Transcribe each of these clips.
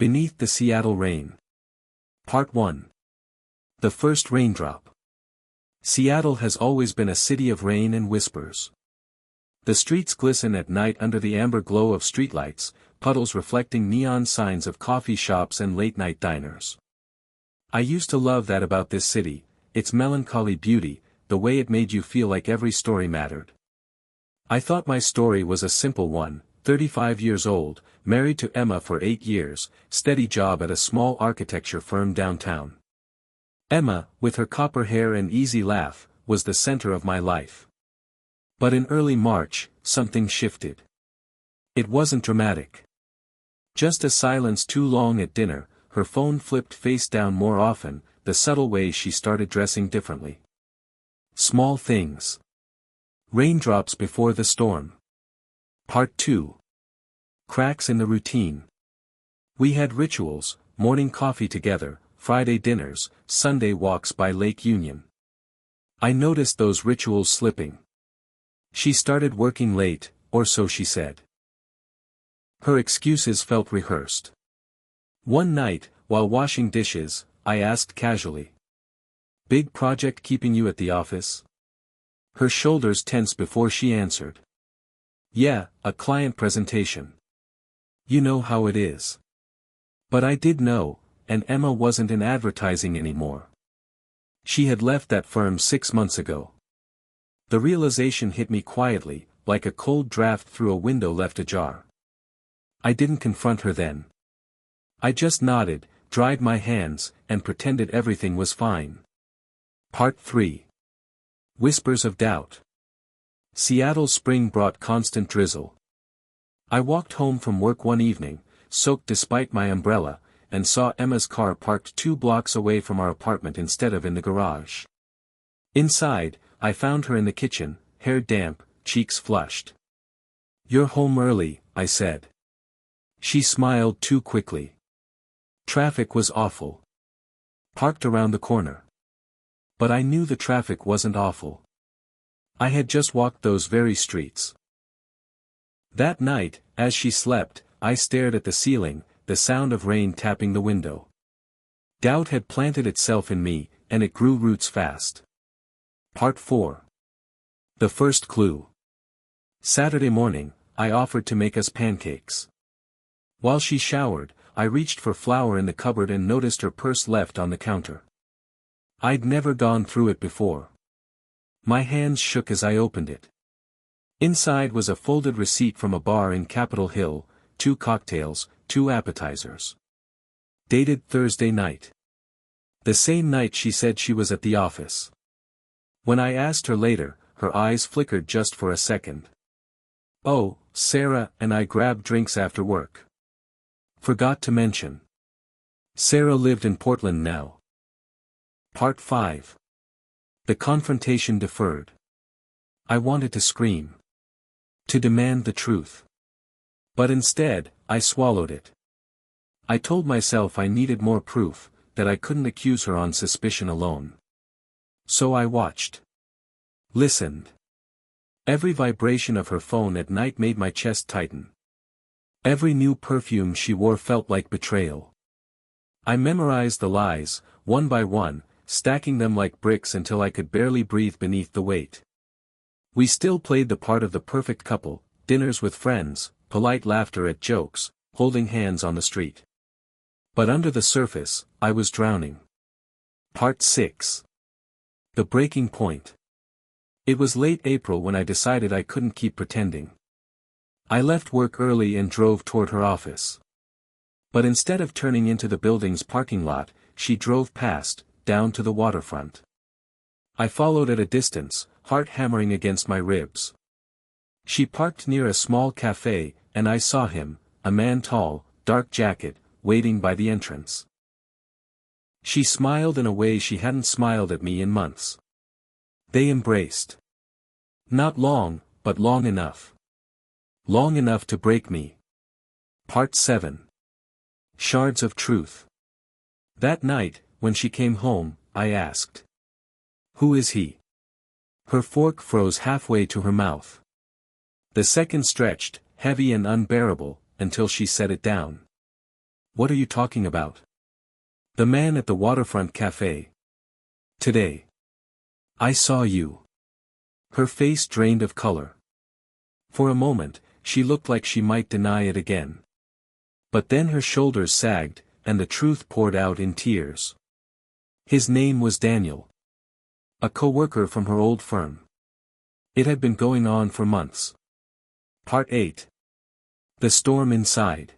Beneath the Seattle Rain. Part 1. The First Raindrop. Seattle has always been a city of rain and whispers. The streets glisten at night under the amber glow of streetlights, puddles reflecting neon signs of coffee shops and late-night diners. I used to love that about this city, its melancholy beauty, the way it made you feel like every story mattered. I thought my story was a simple one: 35 years old, married to Emma for 8 years, steady job at a small architecture firm downtown. Emma, with her copper hair and easy laugh, was the center of my life. But in early March, something shifted. It wasn't dramatic. Just a silence too long at dinner, her phone flipped face down more often, the subtle way she started dressing differently. Small things. Raindrops before the storm. Part 2. Cracks in the routine. We had rituals: morning coffee together, Friday dinners, Sunday walks by Lake Union. I noticed those rituals slipping. She started working late, or so she said. Her excuses felt rehearsed. One night, while washing dishes, I asked casually, "Big project keeping you at the office?" Her shoulders tensed before she answered. "Yeah, a client presentation. You know how it is." But I did know, and Emma wasn't in advertising anymore. She had left that firm 6 months ago. The realization hit me quietly, like a cold draft through a window left ajar. I didn't confront her then. I just nodded, dried my hands, and pretended everything was fine. Part 3. Whispers of doubt. Seattle's spring brought constant drizzle. I walked home from work one evening, soaked despite my umbrella, and saw Emma's car parked 2 blocks away from our apartment instead of in the garage. Inside, I found her in the kitchen, hair damp, cheeks flushed. "You're home early," I said. She smiled too quickly. Traffic was awful. Parked around the corner. But I knew the traffic wasn't awful. I had just walked those very streets. That night, as she slept, I stared at the ceiling, the sound of rain tapping the window. Doubt had planted itself in me, and it grew roots fast. Part 4. The First Clue. Saturday morning, I offered to make us pancakes. While she showered, I reached for flour in the cupboard and noticed her purse left on the counter. I'd never gone through it before. My hands shook as I opened it. Inside was a folded receipt from a bar in Capitol Hill: 2 cocktails, 2 appetizers. Dated Thursday night. The same night she said she was at the office. When I asked her later, her eyes flickered just for a second. "Oh, Sarah and I grabbed drinks after work. Forgot to mention." Sarah lived in Portland now. Part 5. The confrontation deferred. I wanted to scream. To demand the truth. But instead, I swallowed it. I told myself I needed more proof, that I couldn't accuse her on suspicion alone. So I watched. Listened. Every vibration of her phone at night made my chest tighten. Every new perfume she wore felt like betrayal. I memorized the lies, one by one, stacking them like bricks until I could barely breathe beneath the weight. We still played the part of the perfect couple: dinners with friends, polite laughter at jokes, holding hands on the street. But under the surface, I was drowning. Part 6. The breaking point. It was late April when I decided I couldn't keep pretending. I left work early and drove toward her office. But instead of turning into the building's parking lot, she drove past, down to the waterfront. I followed at a distance, heart hammering against my ribs. She parked near a small cafe, and I saw him, a man tall, dark jacket, waiting by the entrance. She smiled in a way she hadn't smiled at me in months. They embraced. Not long, but long enough. Long enough to break me. Part 7. Shards of truth. That night, when she came home, I asked, "Who is he?" Her fork froze halfway to her mouth. The second stretched, heavy and unbearable, until she set it down. What are you talking about? The man at the waterfront cafe. Today. I saw you. Her face drained of color. For a moment, she looked like she might deny it again. But then her shoulders sagged, and the truth poured out in tears. His name was Daniel. A co-worker from her old firm. It had been going on for months. Part 8. The storm inside.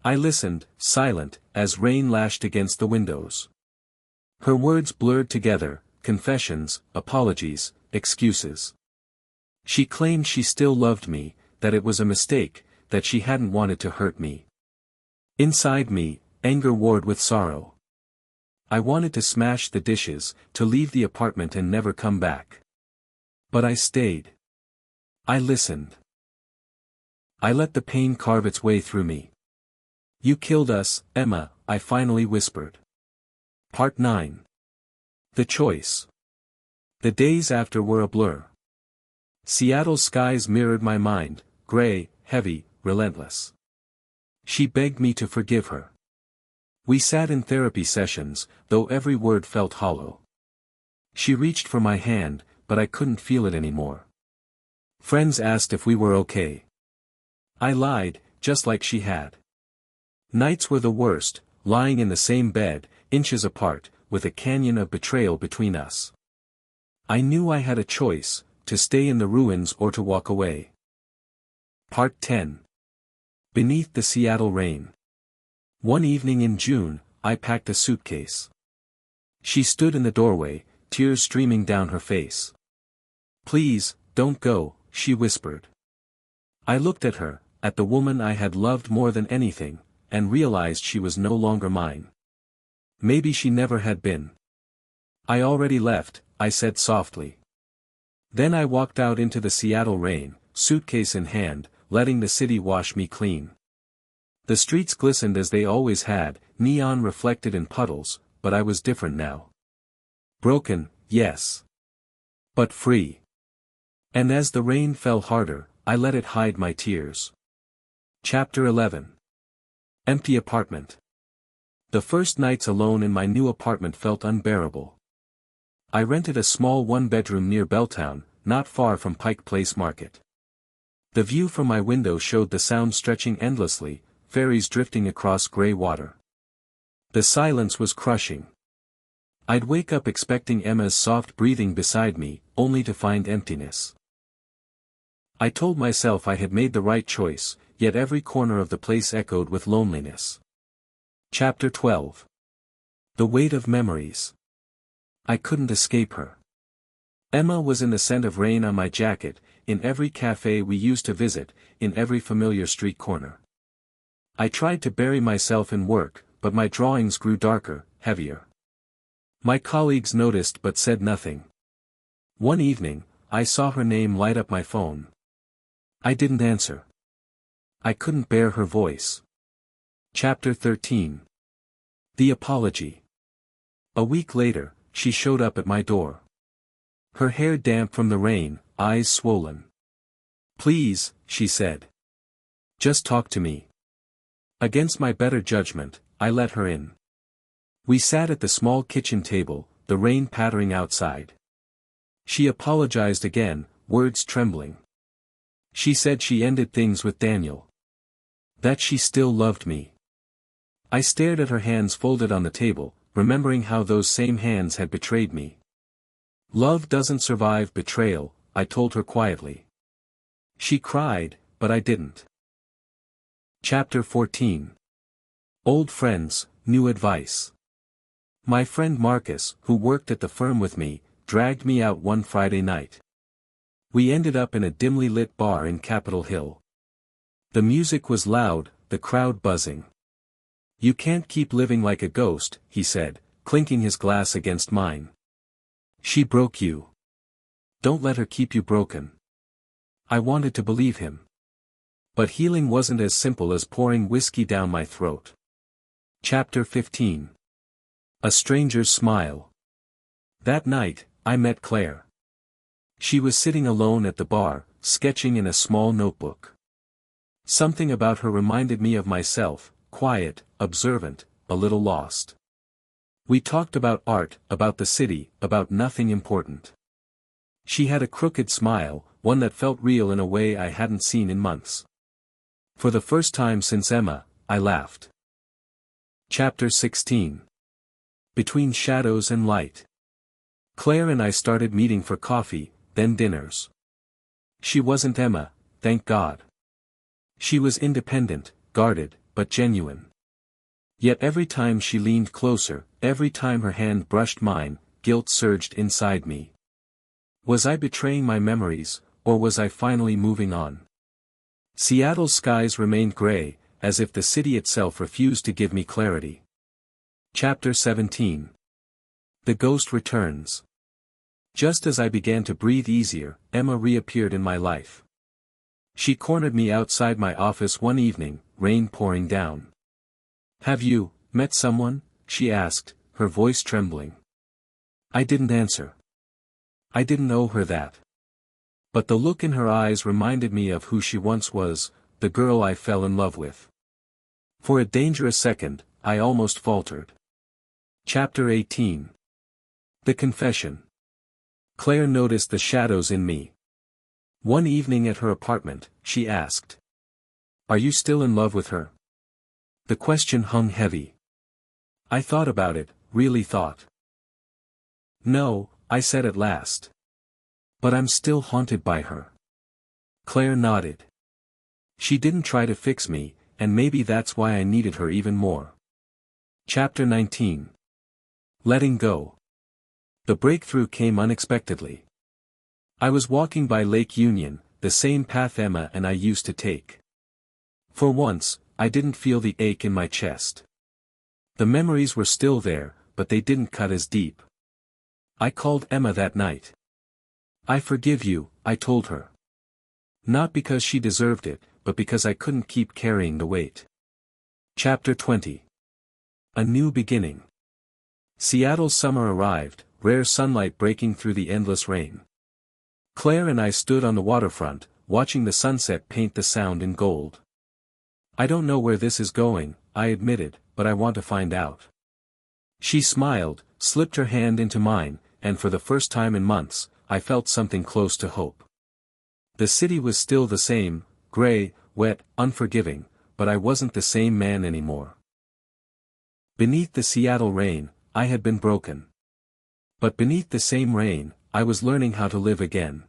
I listened, silent, as rain lashed against the windows. Her words blurred together, confessions, apologies, excuses. She claimed she still loved me, that it was a mistake, that she hadn't wanted to hurt me. Inside me, anger warred with sorrow. I wanted to smash the dishes, to leave the apartment and never come back. But I stayed. I listened. I let the pain carve its way through me. You killed us, Emma, I finally whispered. Part 9. The choice. The days after were a blur. Seattle's skies mirrored my mind, gray, heavy, relentless. She begged me to forgive her. We sat in therapy sessions, though every word felt hollow. She reached for my hand, but I couldn't feel it anymore. Friends asked if we were okay. I lied, just like she had. Nights were the worst, lying in the same bed, inches apart, with a canyon of betrayal between us. I knew I had a choice, to stay in the ruins or to walk away. Part 10. Beneath the Seattle rain. One evening in June, I packed a suitcase. She stood in the doorway, tears streaming down her face. Please, don't go, she whispered. I looked at her, at the woman I had loved more than anything, and realized she was no longer mine. Maybe she never had been. I already left, I said softly. Then I walked out into the Seattle rain, suitcase in hand, letting the city wash me clean. The streets glistened as they always had, neon reflected in puddles, but I was different now. Broken, yes. But free. And as the rain fell harder, I let it hide my tears. Chapter 11. Empty apartment. The first nights alone in my new apartment felt unbearable. I rented a small one-bedroom near Belltown, not far from Pike Place Market. The view from my window showed the Sound stretching endlessly, ferries drifting across gray water. The silence was crushing. I'd wake up expecting Emma's soft breathing beside me, only to find emptiness. I told myself I had made the right choice, yet every corner of the place echoed with loneliness. Chapter 12. The weight of memories. I couldn't escape her. Emma was in the scent of rain on my jacket, in every cafe we used to visit, in every familiar street corner. I tried to bury myself in work, but my drawings grew darker, heavier. My colleagues noticed but said nothing. One evening, I saw her name light up my phone. I didn't answer. I couldn't bear her voice. Chapter 13. The apology. A week later, she showed up at my door. Her hair damp from the rain, eyes swollen. Please, she said. Just talk to me. Against my better judgment, I let her in. We sat at the small kitchen table, the rain pattering outside. She apologized again, words trembling. She said she ended things with Daniel. That she still loved me. I stared at her hands folded on the table, remembering how those same hands had betrayed me. Love doesn't survive betrayal, I told her quietly. She cried, but I didn't. Chapter 14. Old friends, new advice. My friend Marcus, who worked at the firm with me, dragged me out one Friday night. We ended up in a dimly lit bar in Capitol Hill. The music was loud, the crowd buzzing. You can't keep living like a ghost, he said, clinking his glass against mine. She broke you. Don't let her keep you broken. I wanted to believe him. But healing wasn't as simple as pouring whiskey down my throat. Chapter 15. A stranger's smile. That night, I met Claire. She was sitting alone at the bar, sketching in a small notebook. Something about her reminded me of myself, quiet, observant, a little lost. We talked about art, about the city, about nothing important. She had a crooked smile, one that felt real in a way I hadn't seen in months. For the first time since Emma, I laughed. Chapter 16. Between Shadows and Light. Claire and I started meeting for coffee, then dinners. She wasn't Emma, thank God. She was independent, guarded, but genuine. Yet every time she leaned closer, every time her hand brushed mine, guilt surged inside me. Was I betraying my memories, or was I finally moving on? Seattle's skies remained gray, as if the city itself refused to give me clarity. Chapter 17. The Ghost Returns. Just as I began to breathe easier, Emma reappeared in my life. She cornered me outside my office one evening, rain pouring down. "Have you met someone?" she asked, her voice trembling. I didn't answer. I didn't owe her that. But the look in her eyes reminded me of who she once was, the girl I fell in love with. For a dangerous second, I almost faltered. Chapter 18. The Confession. Claire noticed the shadows in me. One evening at her apartment, she asked, "Are you still in love with her?" The question hung heavy. I thought about it, really thought. "No," I said at last. "But I'm still haunted by her." Claire nodded. She didn't try to fix me, and maybe that's why I needed her even more. Chapter 19. Letting Go. The breakthrough came unexpectedly. I was walking by Lake Union, the same path Emma and I used to take. For once, I didn't feel the ache in my chest. The memories were still there, but they didn't cut as deep. I called Emma that night. "I forgive you," I told her. Not because she deserved it, but because I couldn't keep carrying the weight. Chapter 20. A New Beginning. Seattle's summer arrived, rare sunlight breaking through the endless rain. Claire and I stood on the waterfront, watching the sunset paint the Sound in gold. "I don't know where this is going," I admitted, "but I want to find out." She smiled, slipped her hand into mine, and for the first time in months, I felt something close to hope. The city was still the same, gray, wet, unforgiving, but I wasn't the same man anymore. Beneath the Seattle rain, I had been broken. But beneath the same rain, I was learning how to live again.